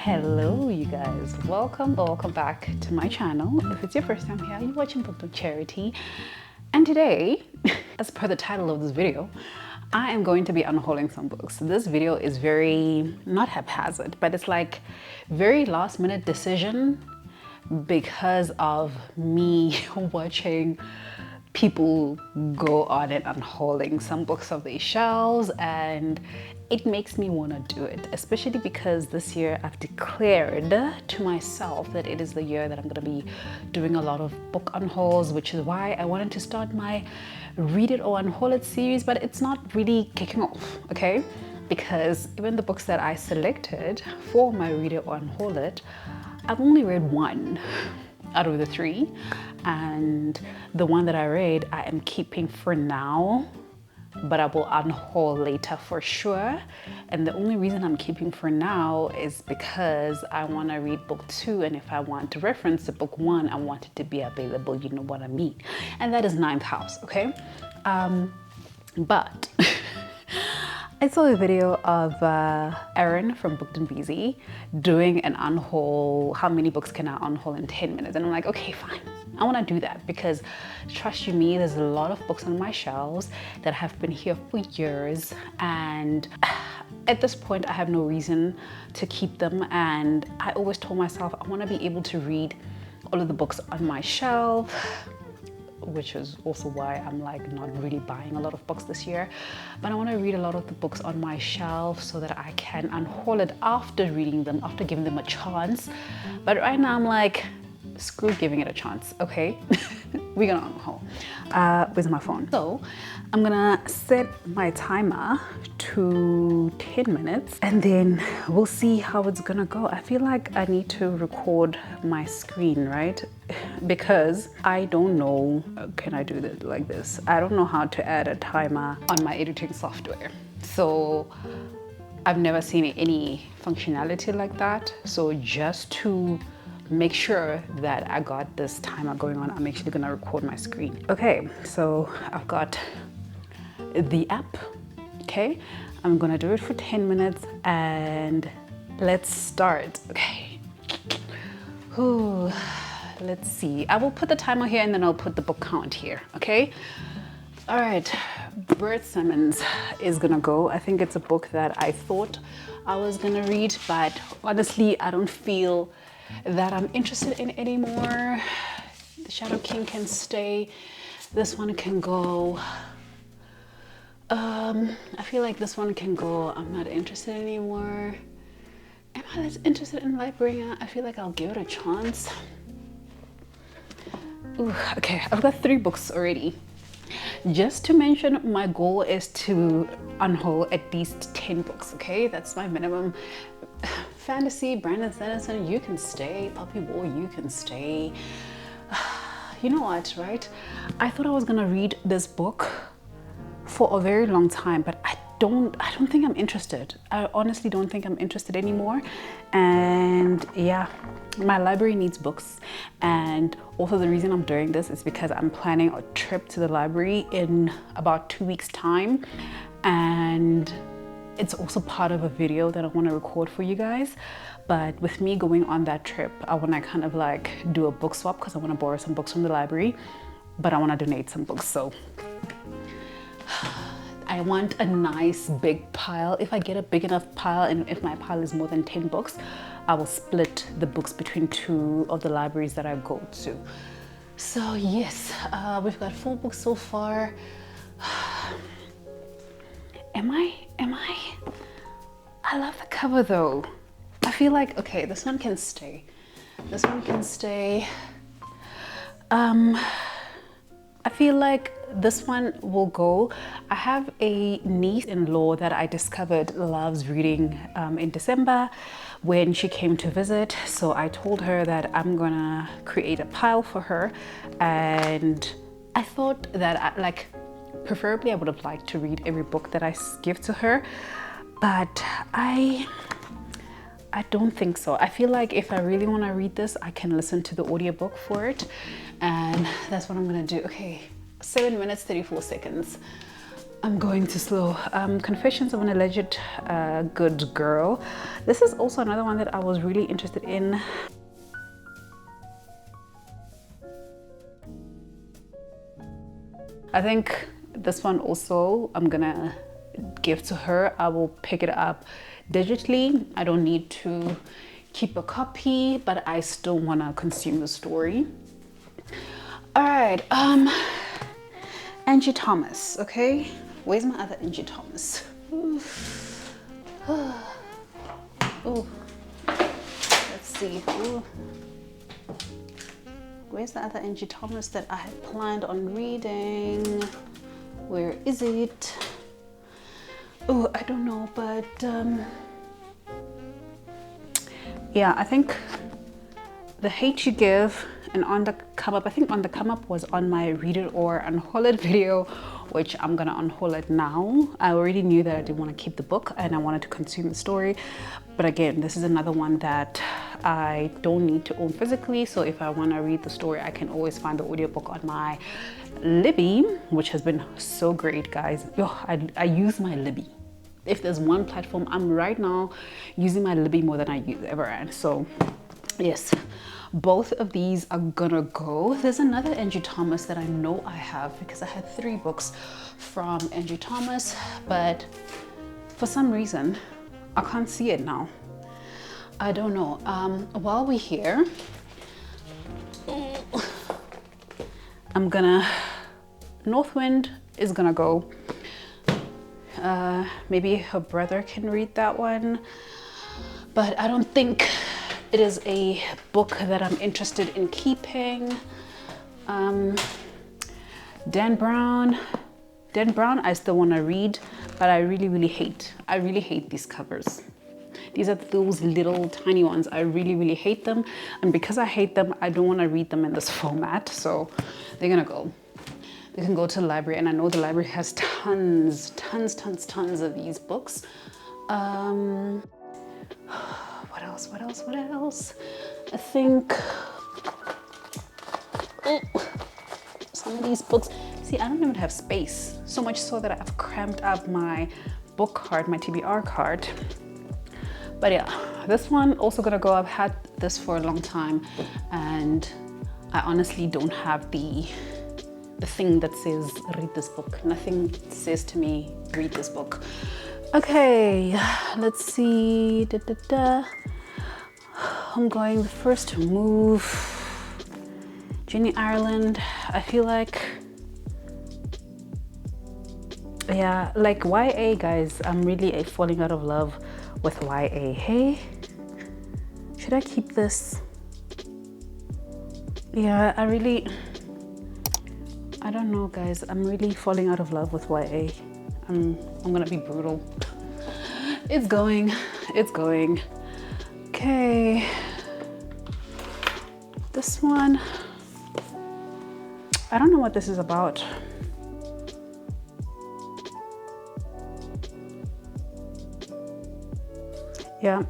Hello you guys, welcome back to my channel. If it's your first time here, you're watching BookedonCharity, and today, as per the title of this video, I am going to be unhauling some books. This video is very, not haphazard, but it's like very last minute decision because of me watching people go on and unhauling some books off their shelves, and it makes me want to do it, especially because this year I've declared to myself that it is the year that I'm going to be doing a lot of book unhauls, which is why I wanted to start my Read It or Unhaul It series, but it's not really kicking off, okay? Because even the books that I selected for my Read It or Unhaul It, I've only read one out of the three, and the one that I read I am keeping for now, but I will unhaul later for sure. And the only reason I'm keeping for now is because I want to read book 2, and if I want to reference the book 1, I want it to be available, you know what I mean, and that is Ninth House, okay? But I saw a video of Erin from BookedonCharity doing an unhaul, how many books can I unhaul in 10 minutes? And I'm like, okay, fine. I want to do that because trust you me, there's a lot of books on my shelves that have been here for years, and at this point I have no reason to keep them. And I always told myself I want to be able to read all of the books on my shelf, which is also why I'm like not really buying a lot of books this year, but I want to read a lot of the books on my shelf so that I can unhaul it after reading them, after giving them a chance. But right now I'm like, screw giving it a chance, okay? We're gonna unhaul. Where's my phone? So I'm gonna set my timer to 10 minutes and then we'll see how it's gonna go. I feel like I need to record my screen, right? Because I don't know, can I do this like this? I don't know how to add a timer on my editing software. So I've never seen any functionality like that. So just to make sure that I got this timer going on, I'm actually gonna record my screen. Okay, so I've got the app, okay? I'm gonna do it for 10 minutes and let's start, okay? Ooh, let's see. I will put the timer here and then I'll put the book count here, okay? All right, Bert Simmons is gonna go. I think it's a book that I thought I was gonna read, but honestly, I don't feel that I'm interested in anymore. The Shadow King can stay. This one can go. I feel like this one can go. I'm not interested anymore. Am I less interested in Lightbringer? I feel like I'll give it a chance. Ooh, okay, I've got 3 books already. Just to mention, my goal is to unhaul at least 10 books, okay? That's my minimum. Fantasy, Brandon Sanderson, you can stay. Puppy War, you can stay. You know what, right? I thought I was gonna read this book for a very long time, but I don't think I'm interested. I honestly don't think I'm interested anymore. And yeah, my library needs books. And also the reason I'm doing this is because I'm planning a trip to the library in about 2 weeks' time. And it's also part of a video that I want to record for you guys. But with me going on that trip, I want to kind of like do a book swap because I want to borrow some books from the library, but I want to donate some books. So I want a nice big pile. If I get a big enough pile, and if my pile is more than 10 books, I will split the books between 2 of the libraries that I go to. So yes, we've got 4 books so far. I love the cover though. I feel like, okay, this one can stay. This one can stay. I feel like this one will go. I have a niece-in-law that I discovered loves reading in December when she came to visit. So I told her that I'm gonna create a pile for her, and I thought that preferably I would have liked to read every book that I give to her, but I don't think so. I feel like if I really want to read this, I can listen to the audiobook for it, and that's what I'm gonna do. Okay, 7 minutes 34 seconds. I'm going too slow. Confessions of an Alleged Good Girl. This is also another one that I was really interested in. I think this one also I'm gonna give to her. I will pick it up digitally. I don't need to keep a copy, but I still wanna consume the story. All right, Angie Thomas, okay? Where's my other Angie Thomas? Oh, let's see. Ooh. Where's the other Angie Thomas that I had planned on reading? Where is it? Oh, I don't know, but yeah, I think The Hate You Give and On the Come Up. I think On the Come Up was on my Read It or Unhaul It video, which I'm gonna unhaul it now. I already knew that I didn't want to keep the book and I wanted to consume the story. But again, this is another one that I don't need to own physically. So if I want to read the story, I can always find the audiobook on my Libby, which has been so great, guys. I use my Libby. If there's one platform, I'm right now using my Libby more than I ever am. So yes, both of these are gonna go. There's another Angie Thomas that I know I have because I had 3 books from Angie Thomas, but for some reason I can't see it now. I don't know. While we're here, I'm gonna, Northwind is gonna go. Maybe her brother can read that one, but I don't think it is a book that I'm interested in keeping. Dan Brown, I still want to read, but I really hate these covers. These are those little tiny ones. I really hate them, and because I hate them, I don't want to read them in this format, so they're gonna go. They can go to the library, and I know the library has tons of these books. What else? I think some of these books, see, I don't even have space. So much so that I've cramped up my book card, my TBR card. But yeah, this one also gonna go. I've had this for a long time, and I honestly don't have the thing that says read this book. Nothing says to me read this book. Okay, let's see. I'm going the first move. Jenny Ireland. I feel like, yeah, like YA, guys, I'm really falling out of love with YA. Hey, should I keep this? Yeah, I don't know, guys. I'm really falling out of love with YA. I'm gonna be brutal. It's going. Okay. This one, I don't know what this is about. Yeah,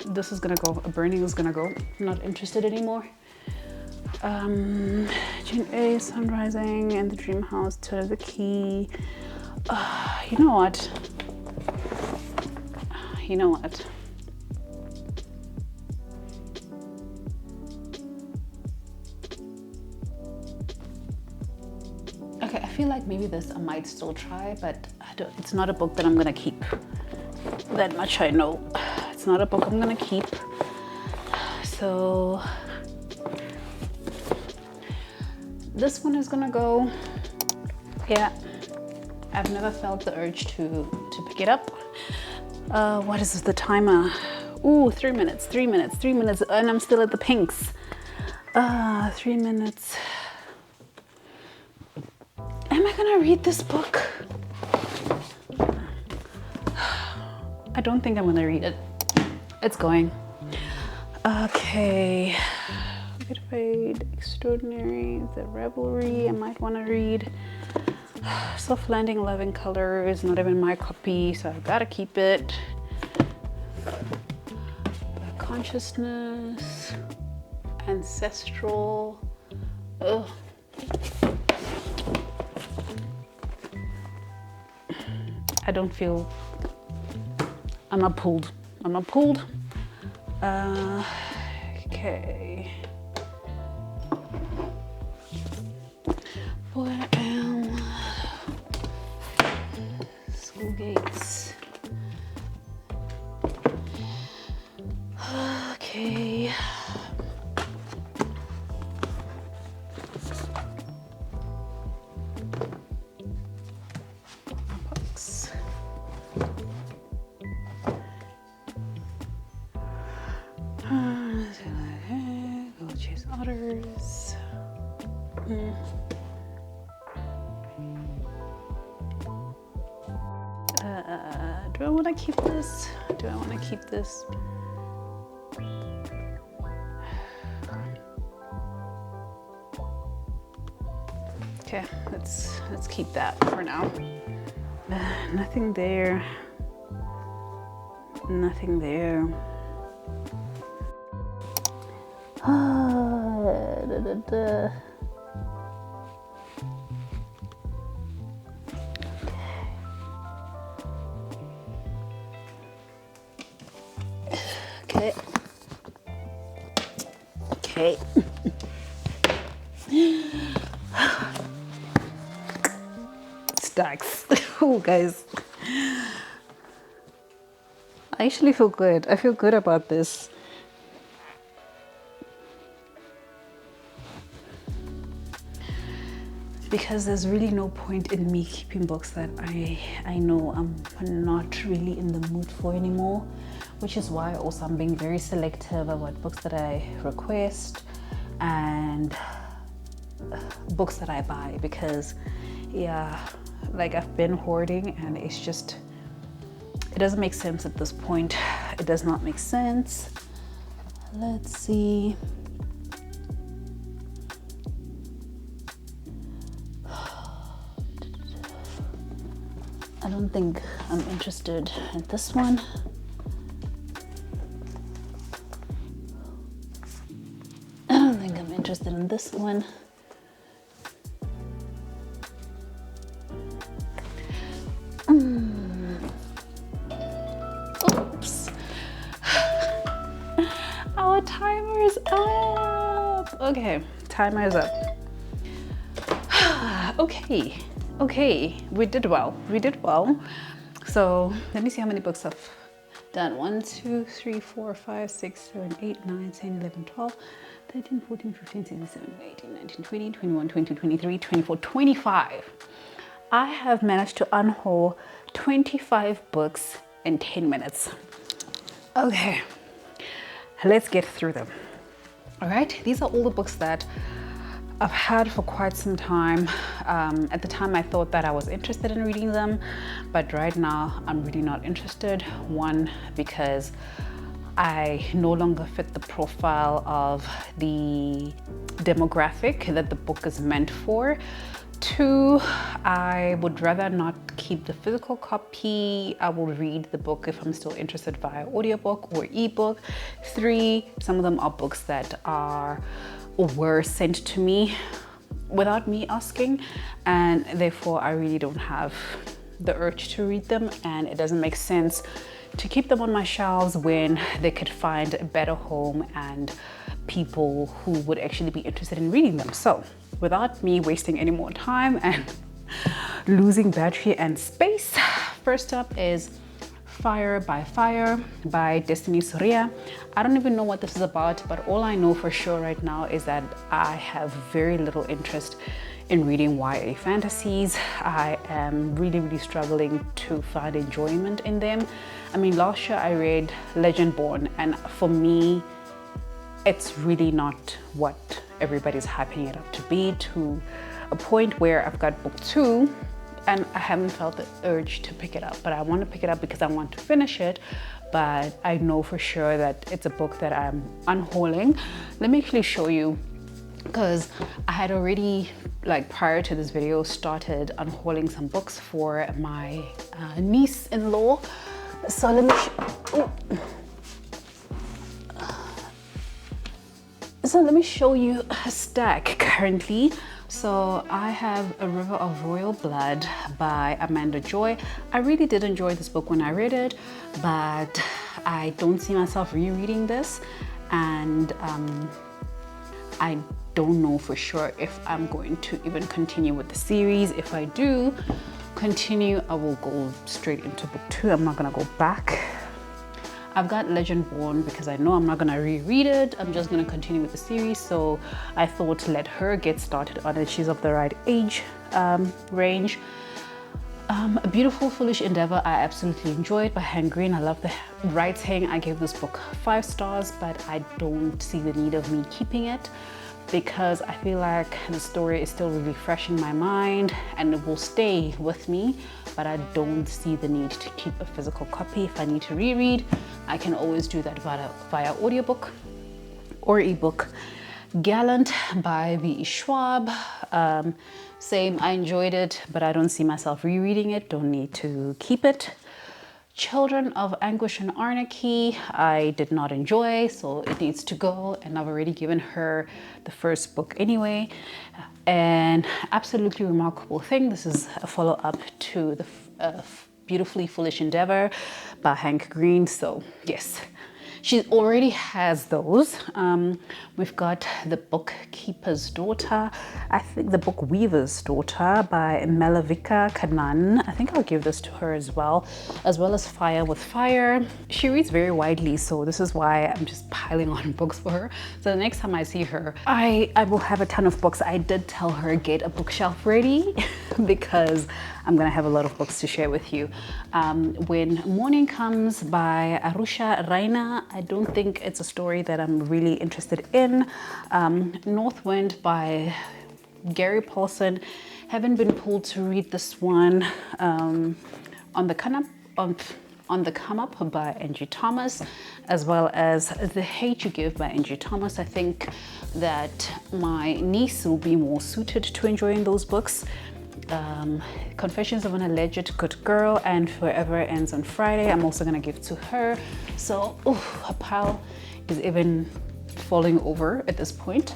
this is gonna go. A Burning is gonna go. I'm not interested anymore. Jane A, Sun Rising, and the Dream House, Turn of the Key. You know what? Okay, I feel like maybe this I might still try, but it's not a book that I'm gonna keep. That much I know. It's not a book I'm gonna keep. So this one is gonna go. Yeah, I've never felt the urge to pick it up. What is the timer? Ooh, 3 minutes, and I'm still at the pinks. 3 minutes. Am I gonna read this book? I don't think I'm gonna read it. It's going. Okay. Good Fate, Extraordinary, The Revelry, I might wanna read. Soft Landing, Love in Color is not even my copy, so I've gotta keep it. Consciousness, Ancestral. Ugh. I don't feel, I'm not pulled. I'm not pulled. Okay. 4M. School gates. Okay. Books. Go chase otters. Do I want to keep this? Do I want to keep this? Okay, let's keep that for now. Nothing there. Nothing there. Okay. Okay. Stacks. Oh, guys. I actually feel good. I feel good about this. Because there's really no point in me keeping books that I know I'm not really in the mood for anymore, which is why also I'm being very selective about books that I request and books that I buy, because yeah, like I've been hoarding and it's just, it doesn't make sense at this point. It does not make sense. Let's see. I don't think I'm interested in this one. I don't think I'm interested in this one. Oops. Our timer is up. Okay, timer is up. Okay. Okay, we did well. We did well. So let me see how many books I've done. 1, 2, 3, 4, 5, 6, 7, 8, 9, 10, 11, 12, 13, 14, 15, 16, 17, 18, 19, 20, 21, 22, 23, 24, 25. I have managed to unhaul 25 books in 10 minutes. Okay, let's get through them. All right, these are all the books that I've had for quite some time. At the time I thought that I was interested in reading them, but right now I'm really not interested. One, because I no longer fit the profile of the demographic that the book is meant for. 2, I would rather not keep the physical copy. I will read the book if I'm still interested via audiobook or ebook. 3, some of them are books that are or were sent to me without me asking, and therefore I really don't have the urge to read them, and it doesn't make sense to keep them on my shelves when they could find a better home and people who would actually be interested in reading them. So without me wasting any more time and losing battery and space, first up is Fire by Fire by Destiny Soria. I don't even know what this is about, but all I know for sure right now is that I have very little interest in reading YA fantasies. I am really struggling to find enjoyment in them. I mean, last year I read Legendborn, and for me, it's really not what everybody's hyping it up to be, to a point where I've got book 2 and I haven't felt the urge to pick it up, but I want to pick it up because I want to finish it. But I know for sure that it's a book that I'm unhauling. Let me actually show you, because I had already, like prior to this video, started unhauling some books for my niece-in-law. So let me So let me show you a stack currently. So I have A River of Royal Blood by Amanda Joy. I really did enjoy this book when I read it, but I don't see myself rereading this, and I don't know for sure if I'm going to even continue with the series. If I do continue, I will go straight into book 2. I'm not gonna go back. I've got Legend Born because I know I'm not gonna reread it. I'm just gonna continue with the series. So I thought let her get started on it. She's of the right age range. A Beautiful Foolish Endeavor, I absolutely enjoyed, by Hank Green. I love the writing. I gave this book 5 stars, but I don't see the need of me keeping it because I feel like the story is still really fresh in my mind and it will stay with me, but I don't see the need to keep a physical copy. If I need to reread, I can always do that via audiobook or ebook. Gallant by V.E. Schwab. Same, I enjoyed it, but I don't see myself rereading it. Don't need to keep it. Children of Anguish and Anarchy, I did not enjoy, so it needs to go, and I've already given her the first book anyway. And Absolutely Remarkable Thing, this is a follow-up to the Beautifully Foolish Endeavor by Hank Green, so yes. She already has those. We've got The Bookkeeper's Daughter, I think The Book Weaver's Daughter by Malavika Kannan. I think I'll give this to her as well as Fire with Fire. She reads very widely, so this is why I'm just piling on books for her. So the next time I see her, I will have a ton of books. I did tell her get a bookshelf ready because I'm gonna have a lot of books to share with you. When Morning Comes by Arusha Raina, I don't think it's a story that I'm really interested in. Northwind by Gary Paulson. Haven't been pulled to read this one. On the Come Up by Angie Thomas, as well as The Hate You Give by Angie Thomas. I think that my niece will be more suited to enjoying those books. Confessions of an Alleged Good Girl and Forever Ends on Friday, I'm also gonna give to her. So her pile is even falling over at this point.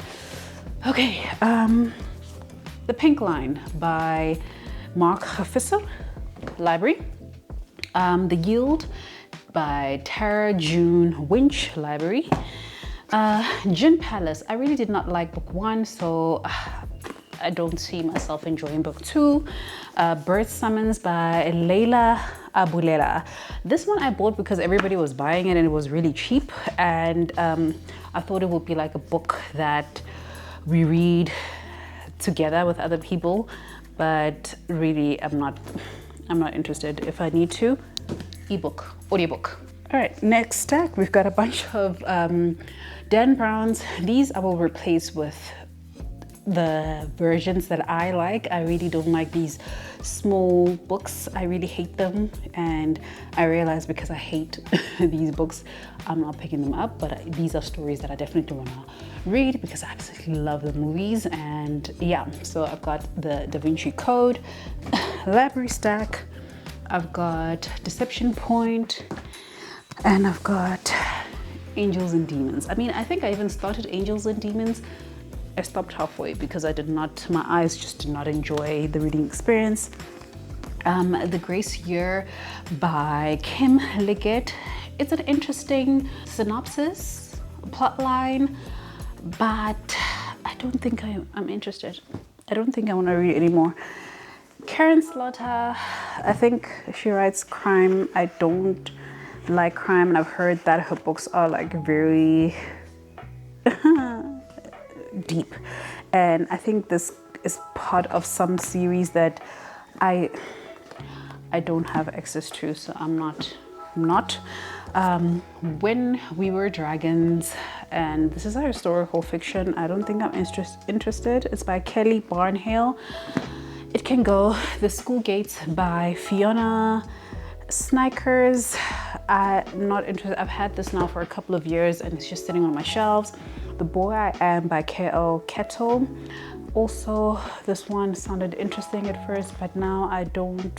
Okay, The Pink Line by Mark Hafisser, Library. The Yield by Tara June Winch, Library. Gin Palace, I really did not like book 1, so I don't see myself enjoying book 2. Bird Summons by Leila Abulela. This one I bought because everybody was buying it and it was really cheap, and I thought it would be like a book that we read together with other people, but really I'm not interested. If I need to, ebook, audiobook. All right, next stack, we've got a bunch of Dan Brown's. These I will replace with the versions that I like. I really don't like these small books. I really hate them, and I realize because I hate these books, I'm not picking them up, but these are stories that I definitely want to read because I absolutely love the movies. And yeah, so I've got the Da Vinci Code, Library Stack, I've got Deception Point, and I've got Angels and Demons. I mean, I think I even started Angels and Demons. I stopped halfway because my eyes just did not enjoy the reading experience. The Grace Year by Kim Liggett. It's an interesting synopsis, plotline, but I don't think I'm interested. I don't think I want to read anymore. Karen Slaughter, I think she writes crime. I don't like crime, and I've heard that her books are like very deep, and I think this is part of some series that I don't have access to, so I'm not. When We Were Dragons, and this is a historical fiction. I don't think I'm interested. It's by Kelly Barnhill. It can go. The School Gates by Fiona Snikers. I'm not interested. I've had this now for a couple of years and it's just sitting on my shelves. The Boy I Am by K.L. Kettle. Also, this one sounded interesting at first, but now I don't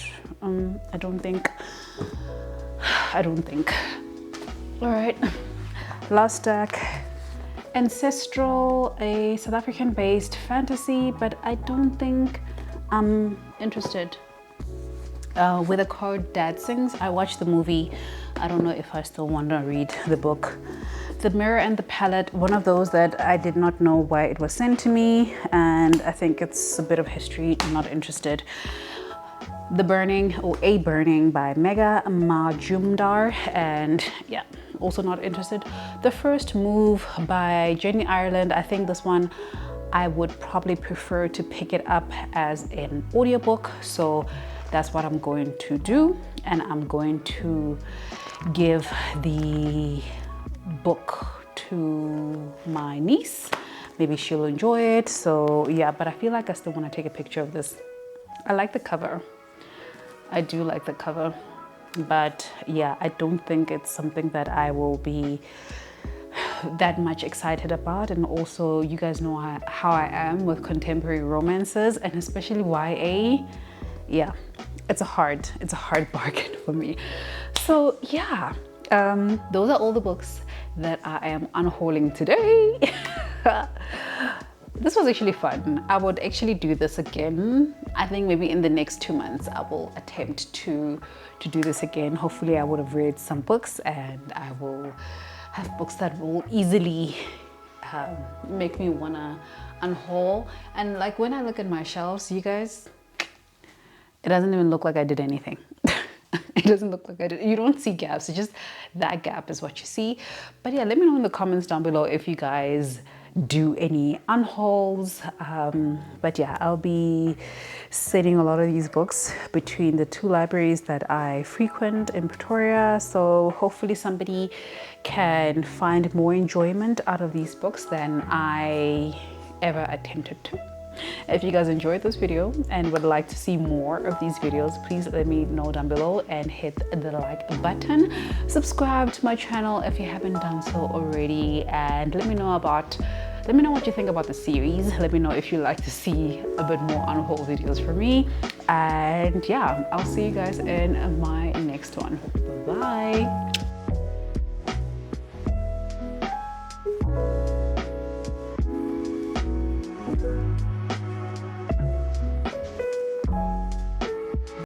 think. All right, last stack, Ancestral, a South African based fantasy, but I don't think I'm interested. With a Card Dad Sings, I watched the movie. I don't know if I still want to read the book. The Mirror and the Palette, one of those that I did not know why it was sent to me, and I think it's a bit of history. I'm not interested. The Burning, or A Burning, by Megha Majumdar, and yeah, also not interested. The First Move by Jenny Ireland. I think this one I would probably prefer to pick it up as an audiobook, so that's what I'm going to do. And I'm going to give the book to my niece. Maybe she'll enjoy it. So yeah, but I feel like I still want to take a picture of this. I like the cover. I do like the cover, but yeah, I don't think it's something that I will be that much excited about. And also, you guys know how I am with contemporary romances, and especially YA. Yeah, it's a hard bargain for me. So yeah, those are all the books that I am unhauling today. This was actually fun. I would actually do this again. I think maybe in the next 2 months I will attempt to do this again. Hopefully I would have read some books, and I will have books that will easily make me wanna unhaul. And like when I look at my shelves, you guys, it doesn't even look like I did anything. It doesn't look like I did. You don't see gaps. It's just that gap is what you see. But yeah, let me know in the comments down below if you guys do any unhauls. But yeah, I'll be sending a lot of these books between the 2 libraries that I frequent in Pretoria. So hopefully somebody can find more enjoyment out of these books than I ever attempted to. If you guys enjoyed this video and would like to see more of these videos, please let me know down below and hit the like button. Subscribe to my channel if you haven't done so already, and let me know what you think about the series. Let me know if you'd like to see a bit more unhaul videos from me. And yeah, I'll see you guys in my next one. Bye.